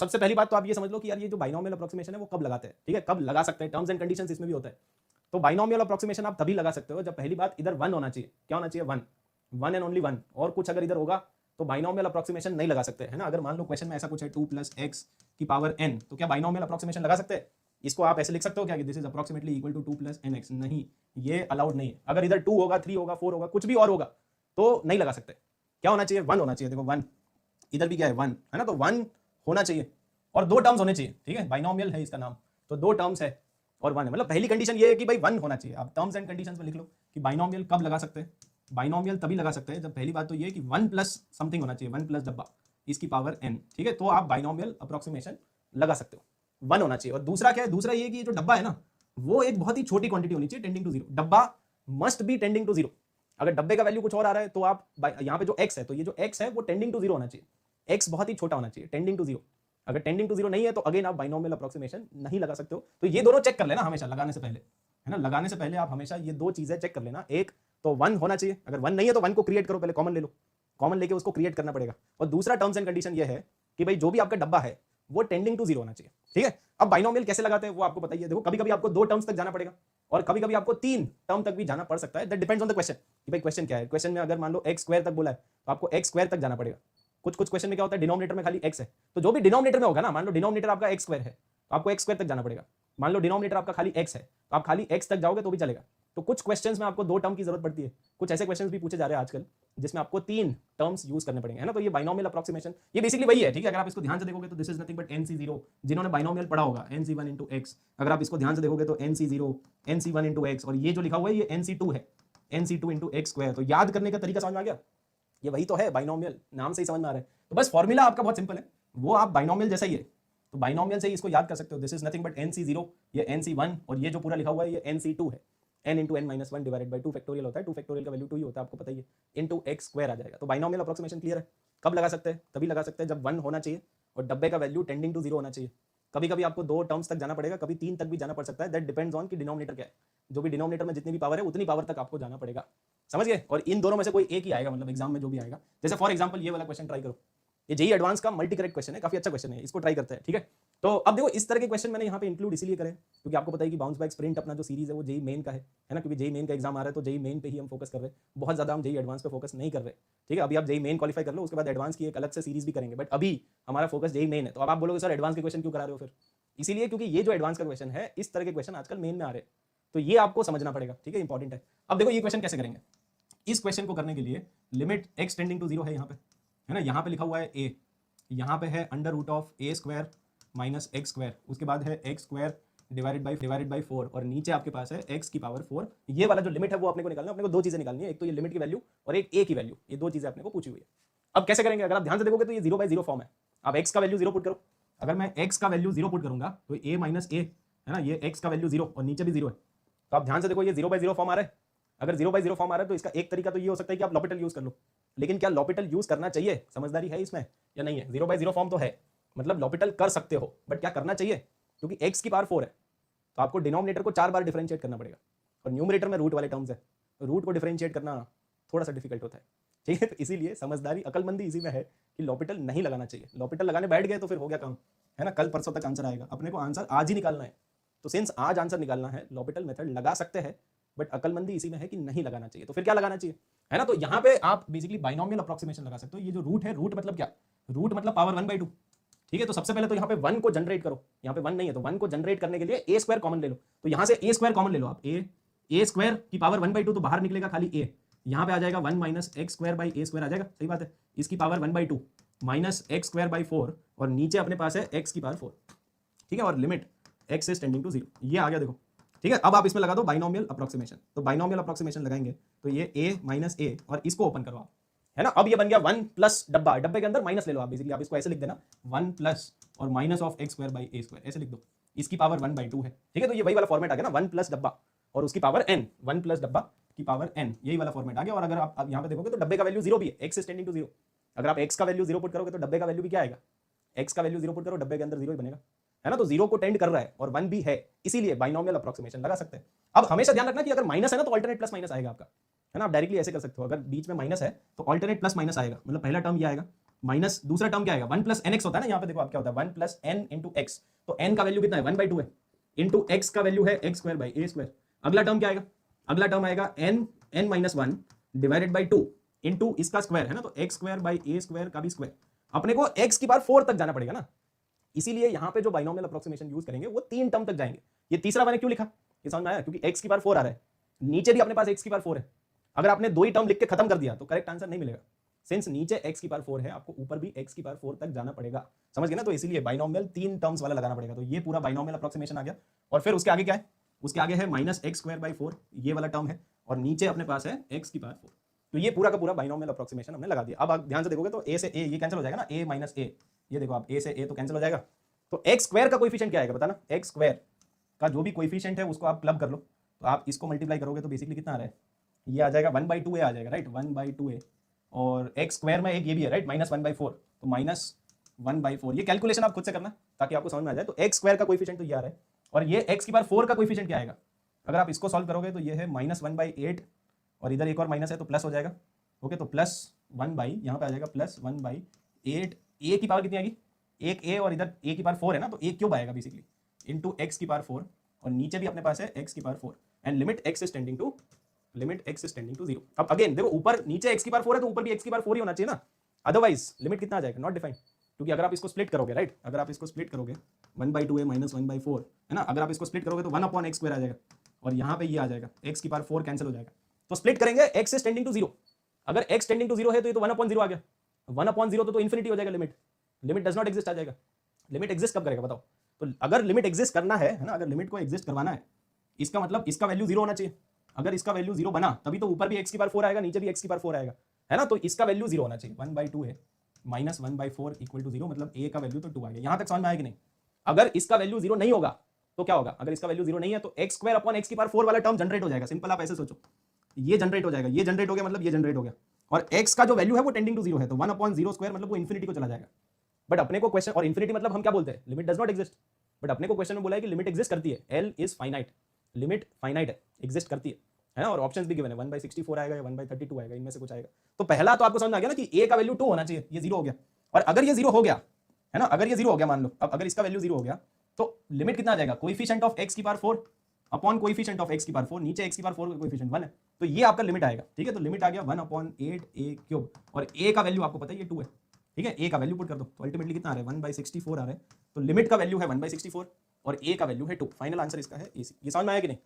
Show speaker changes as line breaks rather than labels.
सबसे पहली बात तो आप ये समझ लो कि यार ये जो बाइनोमियल अप्रोक्सीमेशन है वो कब लगाते हैं, ठीक है, कब लगा सकते हैं, टर्म्स एंड कंडीशंस इसमें भी होता है। तो बाइनोमियल अप्रोक्सीमेशन आप तभी लगा सकते हो जब पहली बात इधर 1 होना चाहिए। क्या होना चाहिए? 1, 1 एंड ओनली 1। और कुछ अगर इधर होगा तो बाइनोमियल अप्रोक्सीमेशन नहीं लगा सकते, है ना। अगर मान लो क्वेश्चन में ऐसा कुछ है 2 + x की पावर n, तो क्या बाइनोमियल अप्रोक्सीमेशन लगा सकते हैं? इसको आप ऐसे लिख सकते हो क्या कि this is approximately equal to 2 + nx? नहीं, ये अलाउड नहीं है। अगर इधर 2 होगा, 3 होगा, 4 होगा, कुछ भी और होगा तो नहीं लगा सकते। क्या होना चाहिए? 1 होना चाहिए। देखो 1, इधर भी क्या है? 1, है ना। तो 1 होना चाहिए और 2 टर्म्स होने चाहिए, ठीक है। बाइनोमियल है इसका नाम, तो 2 टर्म्स है और 1 है। मतलब पहली कंडीशन ये है कि भाई 1 होना चाहिए। आप टर्म्स एंड कंडीशंस में लिख लो कि बाइनोमियल कब लगा सकते हैं। बाइनोमियल तभी लगा सकते हैं जब पहली बात तो ये है कि 1 प्लस समथिंग होना चाहिए, 1 प्लस डब्बा इसकी पावर n, ठीक है। तो आप बाइनोमियल अप्रोक्सीमेशन लगा सकते हो, 1 होना चाहिए। और दूसरा क्या है? दूसरा ये कि जो डब्बा है ना वो एक बहुत ही छोटी क्वांटिटी होनी चाहिए, टेंडिंग टू 0। डब्बा मस्ट बी टेंडिंग टू 0। अगर डब्बे का वैल्यू कुछ और आ रहा है तो आप यहाँ पे जो x है, तो ये जो x है वो टेंडिंग टू 0 होना चाहिए। x बहुत ही छोटा होना चाहिए, टेंडिंग टू 0। अगर टेंडिंग टू 0 नहीं है तो अगेन आप बाइनोमियल अप्रोक्सीमेशन नहीं लगा सकते हो। तो ये दोनों चेक कर लेना हमेशा लगाने से पहले, है ना। लगाने से पहले आप हमेशा ये दो चीजें चेक कर लेना। एक तो 1 होना चाहिए, अगर 1 नहीं है तो 1 को क्रिएट करो, पहले कॉमन ले लो, कॉमन लेके उसको क्रिएट करना पड़ेगा। और दूसरा टर्म्स एंड कंडीशन ये है कि भाई जो भी आपका डब्बा है वो टेंडिंग टू 0 होना चाहिए, ठीक है। अब बाइनोमियल कैसे लगाते हैं वो आपको बताइए। देखो कभी कभी आपको 2 टर्म्स तक जाना पड़ेगा और कभी कभी आपको 3 टर्म तक भी जाना पड़ सकता है। That depends on the question कि भाई क्वेश्चन क्या है। क्वेश्चन में अगर मान लो x स्क्वायर तक बोला है तो आपको x स्क्वायर तक जाना पड़ेगा। कुछ कुछ क्वेश्चन में क्या होता है, डिनोमिनेटर में खाली x है, तो जो भी डिनोमिनेटर में होगा ना, मान लो डिनोमिनेटर आपका x स्क्वायर है तो आपको x स्क्वायर तक जाना पड़ेगा। मान लो डिनोमिनेटर आपका खाली x है तो आप खाली x तक जाओगे तो भी चलेगा। तो कुछ क्वेश्चंस में आपको 2 टर्म की जरूरत पड़ती है। कुछ ऐसे क्वेश्चंस भी पूछे जा रहे हैं आजकल जिसमें आपको 3 टर्म्स यूज करने पड़ेंगे, है ना। तो ये बाइनोमियल अप्रोक्सीमेशन ये बेसिकली वही है, ठीक है। अगर आप इसको ध्यान से देखोगे तो this is nothing but nc0। जिन्होंने बाइनोमियल पढ़ा होगा nc1 * x, अगर आप इसको ध्यान से देखोगे तो nc0 nc1 * x, और ये जो लिखा हुआ है ये nc2 है, nc2 * x स्क्वायर। तो याद करने का तरीका समझ में आ गया, ये वही तो है बाइनोमियल, नाम से ही समझ में आ रहा है। तो बस फॉर्मूला आपका बहुत सिंपल है, वो आप बाइनोमियल जैसा ही है, तो बाइनोमियल से ही इसको याद कर सकते हो। This is nothing but nc0, ये nc1, और ये जो पूरा लिखा हुआ है ये nc2 है। n × n - 1 divided by 2 factorial होता है, 2 फैक्टोरियल का वैल्यू 2 ही होता है, आपको पता ही है, इनटू x स्क्वायर आ जाएगा। तो बाइनोमियल अप्रोक्सीमेशन क्लियर है। कब लगा सकते हैं? तभी लगा सकते हैं जब 1 होना चाहिए और डब्बे का वैल्यू टेंडिंग टू 0 होना चाहिए। कभी कभी आपको 2 टर्म्स तक जाना पड़ेगा, कभी 3 तक भी जाना पड़ सकता है। दैट डिपेंड्स ऑन कि डिनोमिनेटर क्या है। जो भी डिनोमिनेटर में जितनी भी पावर है उतनी पावर तक आपको जाना पड़ेगा, समझ गए। और इन दोनों में से कोई एक ही आएगा, मतलब एग्जाम में जो भी आएगा। जैसे फॉर एग्जाम्पल ये वाला क्वेश्चन ट्राई करो, ये जेईई एडवांस का मल्टी करेक्ट क्वेश्चन है, काफी अच्छा क्वेश्चन है, इसको ट्राई करते हैं, ठीक है। तो अब देखो इस तरह के क्वेश्चन मैंने यहाँ पे इंक्लूड इसीलिए करे क्योंकि आपको पता है कि बाउंस बैक स्प्रिंट अपना जो सीरीज है वो जेईई मेन का है ना। क्योंकि जेईई मेन का एग्जाम आ रहा है तो जेईई मेन पे ही हम फोकस कर रहे हैं, बहुत ज्यादा हम जेईई एडवांस पे फोकस नहीं कर रहे, ठीक है। अभी आप जेईई मेन क्वालिफाई कर लो, उसके बाद एडवांस की एक अलग से सीरीज भी करेंगे, बट अभी हमारा फोकस जेईई मेन है। तो अब आप बोलोगे सर एडवांस के क्वेश्चन क्यों करा रहे हो फिर? इसीलिए क्योंकि ये जो एडवांस का क्वेश्चन है इस तरह के क्वेश्चन आजकल मेन में आ रहे हैं, तो ये आपको समझना पड़ेगा, ठीक है, इंपॉर्टेंट है। अब देखो ये क्वेश्चन कैसे करेंगे। इस क्वेश्चन को करने के लिए लिमिट x टेंडिंग टू 0 है यहाँ पे, है ना। यहाँ पे लिखा हुआ है a, यहाँ पे है √a² - x स्क्वायर, उसके बाद है x स्क्वायर डिवाइडेड बाई 4, और नीचे आपके पास है x की पावर 4। ये वाला जो लिमिट है वो अपने को निकालना है। अपने को 2 चीजें निकालनी है, एक तो ये लिमिट की वैल्यू और एक a की वैल्यू, ये 2 चीजें अपने को पूछी हुई है। अब कैसे करेंगे? अगर आप ध्यान से देखोगे तो ये 0/0 फॉर्म है। आप x का वैल्यू 0 पुट करो, अगर मैं x का वैल्यू 0 पुट करूंगा तो a - a, है ना, ये x का वैल्यू 0 और नीचे भी 0 है। तो आप ध्यान से देखो ये 0/0 फॉर्म आ रहा है। अगर 0/0 फॉर्म आ रहा है तो इसका एक तरीका तो ये हो सकता है कि आप लॉपिटल यूज कर लो, लेकिन क्या लॉपिटल यूज करना चाहिए? समझदारी है इसमें या नहीं है? 0/0 फॉर्म तो है, मतलब लॉपिटल कर सकते हो, बट क्या करना चाहिए? क्योंकि x की पावर 4 है तो आपको डिनोमिनेटर को 4 बार डिफरेंशिएट करना पड़ेगा, और न्यूमरेटर में रूट वाले टर्म्स है, रूट को डिफरेंशिएट करना थोड़ा सा डिफिकल्ट होता है, ठीक है। तो इसीलिए समझदारी अकलमंदी इसी में है कि लॉपिटल नहीं लगाना चाहिए। लॉपिटल लगाने बैठ गए तो फिर हो गया काम, है ना। कल परसों तक आंसर आएगा, अपने को आंसर आज ही निकालना है। तो सिंस आज आंसर निकालना है, लॉपिटल मेथड लगा सकते हैं, बट अकलमंदी इसी में है कि नहीं लगाना चाहिए। तो फिर क्या लगाना चाहिए, है ना। तो यहाँ पे आप बेसिकली बाइनोमियल अप्रोक्सीमेशन लगा सकते हो। ये जो रूट है, रूट मतलब क्या? रूट मतलब पावर 1/2, ठीक है। तो सबसे पहले तो यहाँ पे 1 को जनरेट करो, यहाँ पे 1 नहीं है तो 1 को जनरेट करने के लिए a स्क्वायर कॉमन ले लो। तो यहाँ से a स्क्वायर कॉमन ले लो आप, a स्क्वायर की पावर 1/2, तो बाहर निकलेगा खाली a, यहाँ पे आ जाएगा 1 - x square by a square आ जाएगा, सही बात है। इसकी power 1/2 minus x square by 4, और नीचे अपने पास है x की पावर 4, ठीक है। और limit x is tending to 0, ये आ गया देखो, ठीक है। अब आप इसमें लगा दो बाइनोमियल अप्रोक्सीमेशन। तो बाइनोमियल अप्रोक्सीमेशन लगाएंगे तो ये a - a, और इसको ओपन करो आप, है ना। अब ये बन गया 1 प्लस डब्बा, डब्बे के अंदर माइनस ले लो आप, बेसिकली आप इसको ऐसे लिख देना 1 प्लस और minus of x square by a square, ऐसे लिख दो। इसकी पावर 1/2 है, ठीक है। तो ये वही वाला फॉर्मेट आ गया ना, 1 प्लस डब्बा और उसकी पावर n, 1 प्लस डब्बा की पावर n, यही वाला फॉर्मेट आ गया। और अगर आप यहाँ पे देखोगे तो डब्बे का वैल्यू 0 भी है, x इज टेंडिंग टू 0। अगर आप x का वैल्यू 0 पुट करोगे तो डब्बे का वैल्यू भी क्या आएगा? x का वैल्यू 0 पुट करो, डब्बे के अंदर 0 ही बनेगा, है ना। तो 0 को टेंड कर रहा है और 1 भी है, इसीलिए बाइनोमियल अप्रोक्सीमेशन लगा सकते हैं। अब हमेशा ध्यान रखना कि अगर माइनस है ना तो अल्टरनेट प्लस माइनस आएगा आपका, है ना। आप डायरेक्टली ऐसे कर सकते हो, अगर बीच में माइनस है तो अल्टरनेट प्लस माइनस आएगा, मतलब पहला टर्म ये आएगा माइनस दूसरा टर्म क्या आएगा, 1 प्लस एन एक्स होता है ना, यहाँ पे देखो आप क्या होता है 1 प्लस एन इंटू एक्स, तो एन का वैल्यू कितना है 1/2 है, इंटू एक्स का वैल्यू है x square by a square. अगला टर्म क्या आएगा, अगला टर्म आएगा n minus 1 divided by 2 into इसका स्क्वायर है ना, तो x square by a square का भी स्क्वायर। अपने को एक्स की पावर 4 तक जाना पड़ेगा ना, इसीलिए यहाँ पे जो बाइनोमियल अप्रोक्सीमेशन यूज करेंगे वो 3 टर्म तक जाएंगे। ये तीसरा मैंने क्यों लिखा, ये समझ में आया, क्योंकि एक्स की पावर 4 आ रहा है, नीचे भी अपने पास एक्स की पावर 4 है। अगर आपने 2 ही टर्म लिख के खत्म कर दिया तो करेक्ट आंसर नहीं मिलेगा। सिंस नीचे एक्स की पावर 4 है, आपको ऊपर भी एक्स की पावर 4 तक जाना पड़ेगा, समझ गए ना। तो इसीलिए बाइनोमियल 3 टर्म्स वाला लगाना पड़ेगा। तो ये पूरा बाइनोमियल अप्रोक्सीमेशन आ गया, और फिर उसके आगे क्या है, उसके आगे है माइनस एक्स स्क्वायर बाई 4, ये वाला टर्म है, और नीचे अपने पास है एक्स की पावर 4। तो ये पूरा का पूरा बाइनोमियल अप्रोक्सीमेशन हमने लगा दिया। अब आप ध्यान से देखोगे तो ए से ए ये कैंसिल हो जाएगा ना, ए माइनस ए, ये देखो आप ए से ए तो कैंसिल हो जाएगा। तो एक्स स्क्वायर का कोएफिशिएंट क्या आएगा बताना, एक्स स्क्वायर का जो भी कोएफिशिएंट है उसको आप क्लब कर लो, तो आप इसको मल्टीप्लाई करोगे तो बेसिकली कितना आ रहा है, ये आ जाएगा 1/2a आ जाएगा, राइट, 1/2a, और एक्स स्क्वायर में एक ये भी है, राइट, माइनस 1/4, तो माइनस 1/4। ये कैलकुलेशन आप खुद से करना ताकि आपको समझ में आ जाए। तो एक्स स्क्वायर का कोएफिशिएंट तो ये आ रहा है, और ये एक्स की पावर 4 का कोएफिशिएंट क्या आएगा, अगर आप इसको सॉल्व करोगे तो ये है माइनस 1/8, और इधर एक और माइनस है तो प्लस हो जाएगा। ओके, तो प्लस 1 यहाँ पे आ जाएगा प्लस 1/8, ए की पावर कितनी आएगी, एक ए, और इधर ए की पावर 4 है ना, तो ए क्यूब आएगा बेसिकली, इंटू एक्स की पावर 4, और नीचे भी अपने पास है एक्स की power 4, and limit x is tending to 0। अब अगेन देखो, ऊपर नीचे एक्स की पावर 4 है तो ऊपर भी एक्स की पावर 4 ही होना चाहिए ना, अदरवाइज लिमिट कितना आ जाएगा, नॉट डिफाइंड। क्योंकि अगर आप इसको स्प्लिट करोगे, राइट, अगर आप इसको स्प्लिट करोगे 1/2a माइनस 1/4 है ना, अगर आप इसको स्प्लिट करोगे तो 1/x स्क्वायर आ जाएगा, और यहाँ पे ये आ जाएगा एक्स की पावर 4 कैंसिल हो जाएगा। तो स्प्लिट करेंगे एक्स इज टेंडिंग टू 0, अगर एक्स टेंडिंग टू 0 है तो ये तो 1/0 आ गया, 1/0 तो इन्फिनिटी हो जाएगा, लिमिट डज नॉट एग्जिस्ट आ जाएगा। लिमिट एग्जिस्ट कब करेगा बताओ, तो अगर लिमिट एग्जिस्ट करना है ना, अगर लिमिट को एग्जिस्ट करवाना है, इसका मतलब इसका वैल्यू 0 होना चाहिए। अगर इसका वैल्यू 0 बना तभी तो ऊपर भी एक्स की पावर 4 आएगा, नीचे भी एक्स की पावर 4 आएगा, है ना, तो इसका वैल्यू 0 होना चाहिए। 1/2a माइनस 1/4 इक्वल टू 0, मतलब a का वैल्यू तो 2 आ गया। यहां तक समझ में आया कि नहीं। अगर इसका वैल्यू 0 नहीं होगा तो क्या होगा, अगर इसका वैल्यू 0 नहीं है तो एक्स स्क्वायर अपॉन एक्स की पावर 4 वाला टर्म जनरेट हो जाएगा। सिंपल आप ऐसे सोचो, ये जनरेट हो जाएगा, ये जनरेट हो गया, मतलब ये जनरेट हो गया, और x का जो वैल्यू है वो टेंडिंग टू 0 है, तो 1/0 स्क्वायर मतलब वो इन्फिनिटी को चला जाएगा। बट अपने को क्वेश्चन, और इन्फिनिटी मतलब हम क्या बोलते हैं, limit does not exist, but अपने को क्वेश्चन में बोला है कि लिमिट एग्जिस्ट करती है, L is finite, limit finite है, एग्जिस्ट करती है ना, और ऑप्शंस भी गिवन है, 1/64 आएगा या 1/32 आएगा, इनमें से कुछ आएगा। तो पहला तो आपको समझ में आ गया ना कि a का वैल्यू 2 होना चाहिए, ये 0 हो गया, और अगर ये 0 हो गया है ना, अगर ये 0 हो गया मान लो, अब अगर इसका वैल्यू 0 हो गया तो लिमिट कितना आ जाएगा, कोएफिशिएंट ऑफ x की power 4 upon coefficient of x की पावर 4, नीचे x की पावर 4 का कोएफिशिएंट 1 है, तो ये आपका लिमिट आएगा। ठीक है, तो लिमिट आ गया 1/8a क्यूब, और a का वैल्यू आपको पता है ये 2 है। ठीक है, a का वैल्यू पुट कर दो, तो अल्टीमेटली कितना आ रहा है 1/64 आ रहा है, तो लिमिट का वैल्यू है 1/64 और a का वैल्यू है 2। फाइनल आंसर इसका है AC। ये समझ में आया कि नहीं।